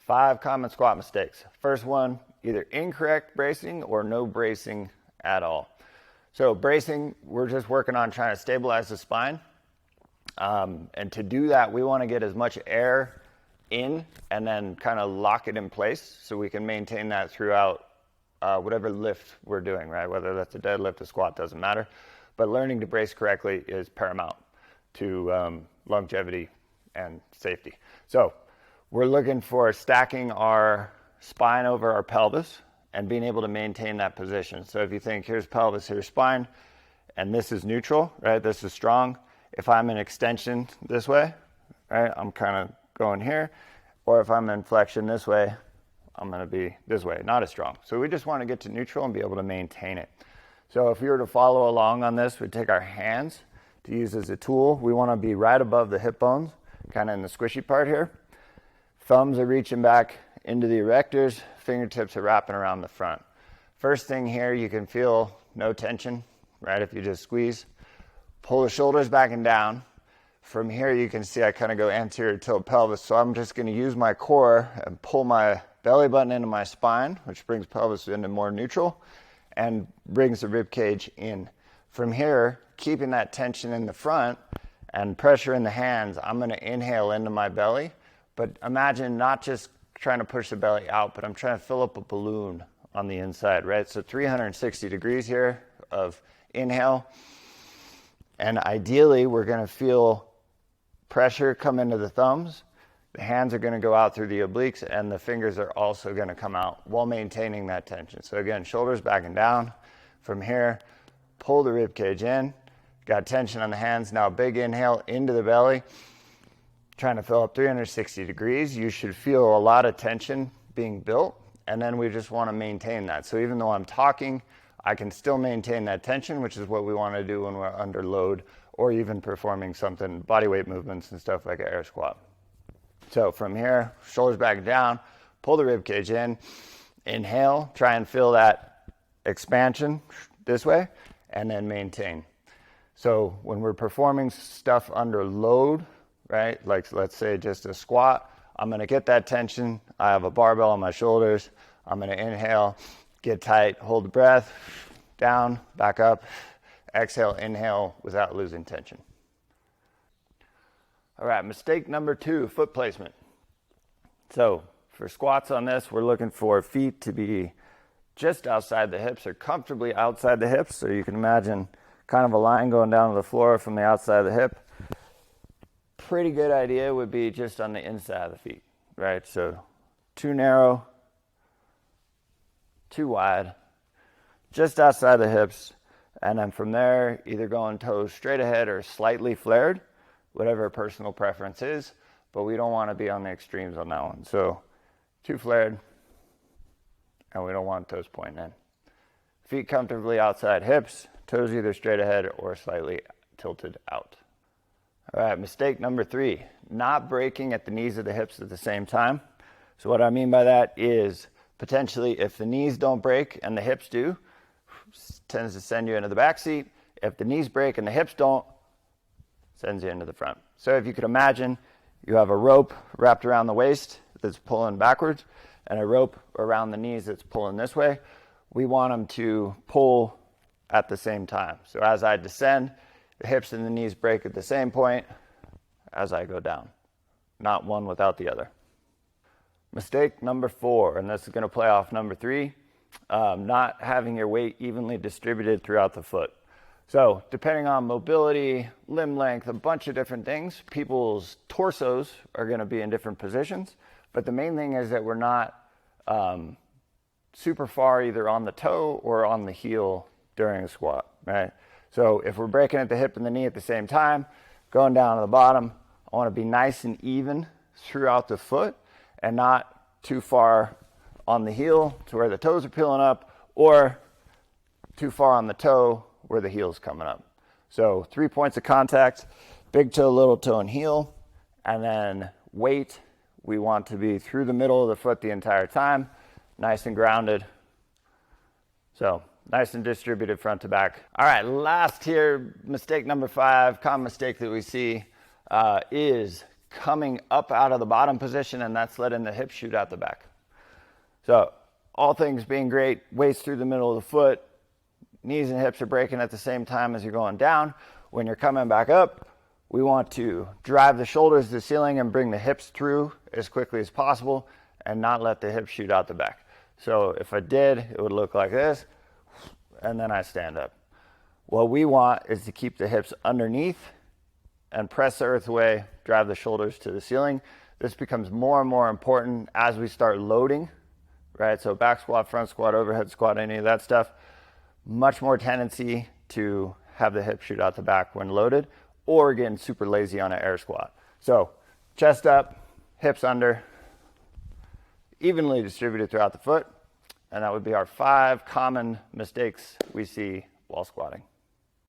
5 common squat mistakes. First one, either incorrect bracing or no bracing at all. So bracing, we're just working on trying to stabilize the spine. And to do that, we want to get as much air in and then kind of lock it in place so we can maintain that throughout whatever lift we're doing, right? Whether that's a deadlift, a squat, doesn't matter. But learning to brace correctly is paramount to longevity and safety. So we're looking for stacking our spine over our pelvis and being able to maintain that position. So if you think here's pelvis, here's spine, and this is neutral, right? This is strong. If I'm in extension this way, right, I'm kind of going here. Or if I'm in flexion this way, I'm going to be this way, not as strong. So we just want to get to neutral and be able to maintain it. So if you were to follow along on this, we take our hands to use as a tool. We want to be right above the hip bones, kind of in the squishy part here. Thumbs are reaching back into the erectors, fingertips are wrapping around the front. First thing here, you can feel no tension, right? If you just squeeze, pull the shoulders back and down. From here, you can see I kind of go anterior tilt pelvis. So I'm just going to use my core and pull my belly button into my spine, which brings pelvis into more neutral and brings the rib cage in. From here, keeping that tension in the front and pressure in the hands, I'm going to inhale into my belly. But imagine not just trying to push the belly out, but I'm trying to fill up a balloon on the inside, right? So 360 degrees here of inhale. And ideally, we're going to feel pressure come into the thumbs. The hands are going to go out through the obliques, and the fingers are also going to come out while maintaining that tension. So again, shoulders back and down. From here, pull the rib cage in. Got tension on the hands. Now big inhale into the belly. Trying to fill up 360 degrees. You should feel a lot of tension being built, and then we just want to maintain that. So even though I'm talking, I can still maintain that tension, which is what we want to do when we're under load or even performing something, body weight movements and stuff like an air squat. So from here, shoulders back and down, pull the rib cage in, inhale, try and feel that expansion this way, and then maintain. So when we're performing stuff under load, right, like let's say just a squat, I'm going to get that tension. I have a barbell on my shoulders. I'm going to inhale, get tight, hold the breath, down, back up, exhale, inhale without losing tension. All right, mistake number 2, foot placement. So for squats on this, we're looking for feet to be just outside the hips or comfortably outside the hips. So you can imagine kind of a line going down to the floor from the outside of the hip. Pretty good idea would be just on the inside of the feet, right? So too narrow, too wide, just outside the hips. And then from there, either going toes straight ahead or slightly flared, whatever personal preference is, but we don't want to be on the extremes on that one. So too flared, and we don't want toes pointing in. Feet comfortably outside hips, toes either straight ahead or slightly tilted out. All right, mistake number 3, not breaking at the knees of the hips at the same time. So what I mean by that is potentially if the knees don't break and the hips do, tends to send you into the back seat. If the knees break and the hips don't, sends you into the front. So if you could imagine, you have a rope wrapped around the waist that's pulling backwards and a rope around the knees that's pulling this way. We want them to pull at the same time. So as I descend, the hips and the knees break at the same point as I go down, not one without the other. Mistake number 4, and this is going to play off number 3, not having your weight evenly distributed throughout the foot. So depending on mobility, limb length, a bunch of different things, people's torsos are going to be in different positions. But the main thing is that we're not super far either on the toe or on the heel during a squat, right? So if we're breaking at the hip and the knee at the same time, going down to the bottom, I want to be nice and even throughout the foot and not too far on the heel to where the toes are peeling up or too far on the toe where the heel's coming up. So 3 points of contact, big toe, little toe, and heel. And then weight, we want to be through the middle of the foot the entire time, nice and grounded. So nice and distributed front to back. All right, last here, mistake number 5, common mistake that we see is coming up out of the bottom position, and that's letting the hips shoot out the back. So all things being great, weights through the middle of the foot, knees and hips are breaking at the same time as you're going down. When you're coming back up, we want to drive the shoulders to the ceiling and bring the hips through as quickly as possible and not let the hips shoot out the back. So if I did, it would look like this, and then I stand up. What we want is to keep the hips underneath and press the earth away, drive the shoulders to the ceiling. This becomes more and more important as we start loading, right? So back squat, front squat, overhead squat, any of that stuff, much more tendency to have the hips shoot out the back when loaded, or getting super lazy on an air squat. So chest up, hips under, evenly distributed throughout the foot. And that would be our 5 common mistakes we see while squatting.